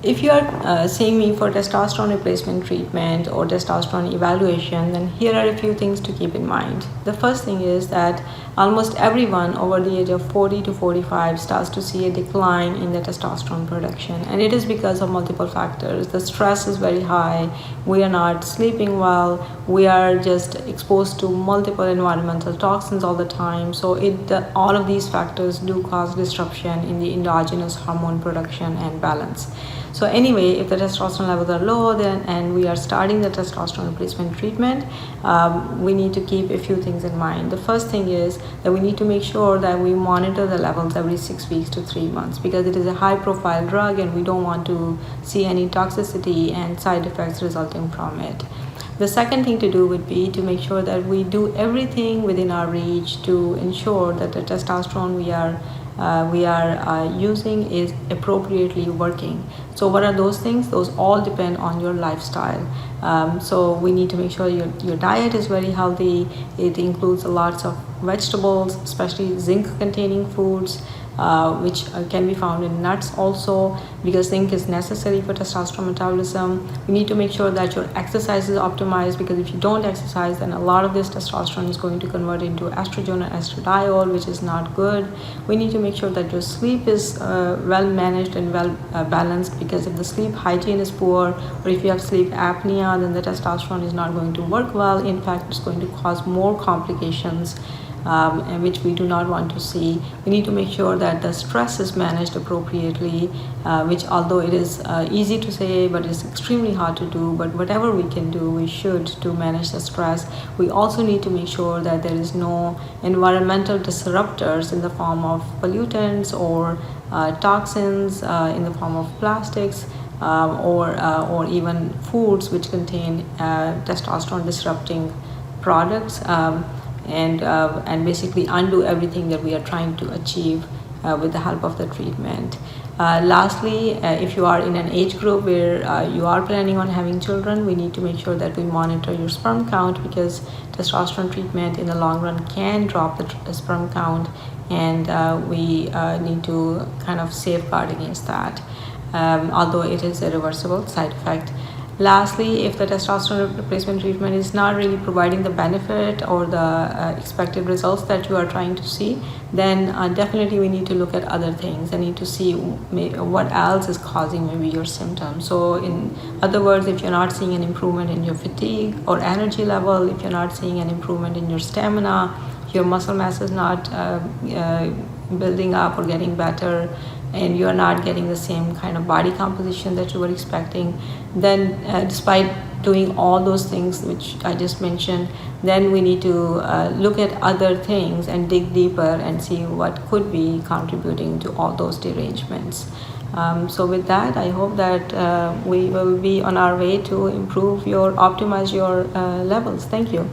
If you are seeing me for testosterone replacement treatment or testosterone evaluation, then here are a few things to keep in mind. The first thing is that almost everyone over the age of 40 to 45 starts to see a decline in the testosterone production, and it is because of multiple factors. The stress is very high, we are not sleeping well, we are just exposed to multiple environmental toxins all the time. So all of these factors do cause disruption in the endogenous hormone production and balance. So anyway, if the testosterone levels are low and we are starting the testosterone replacement treatment, we need to keep a few things in mind. The first thing is that we need to make sure that we monitor the levels every 6 weeks to 3 months, because it is a high profile drug and we don't want to see any toxicity and side effects resulting from it. The second thing to do would be to make sure that we do everything within our reach to ensure that the testosterone we are using is appropriately working. So what are those things? Those all depend on your lifestyle. So we need to make sure your diet is very healthy. It includes lots of vegetables, especially zinc containing foods, which can be found in nuts also, because zinc is necessary for testosterone metabolism. We need to make sure that your exercise is optimized, because if you don't exercise, then a lot of this testosterone is going to convert into estrogen or estradiol, which is not good. We need to make sure that your sleep is well managed and well balanced, because if the sleep hygiene is poor, or if you have sleep apnea, then the testosterone is not going to work well. In fact, it's going to cause more complications, which we do not want to see. We need to make sure that the stress is managed appropriately, which although it is easy to say, but it's extremely hard to do. But whatever we can do, we should to manage the stress. We also need to make sure that there is no environmental disruptors in the form of pollutants or toxins in the form of plastics, or even foods which contain testosterone disrupting products, and basically undo everything that we are trying to achieve with the help of the treatment. Lastly, if you are in an age group where you are planning on having children, we need to make sure that we monitor your sperm count, because testosterone treatment in the long run can drop the sperm count, and we need to kind of safeguard against that, although it is a reversible side effect. Lastly, if the testosterone replacement treatment is not really providing the benefit or the expected results that you are trying to see, then definitely we need to look at other things. I need to see what else is causing maybe your symptoms. So in other words, if you're not seeing an improvement in your fatigue or energy level, if you're not seeing an improvement in your stamina, your muscle mass is not building up or getting better, and you're not getting the same kind of body composition that you were expecting, then despite doing all those things which I just mentioned, then we need to look at other things and dig deeper and see what could be contributing to all those derangements. So with that, I hope that we will be on our way to optimize your levels. Thank you.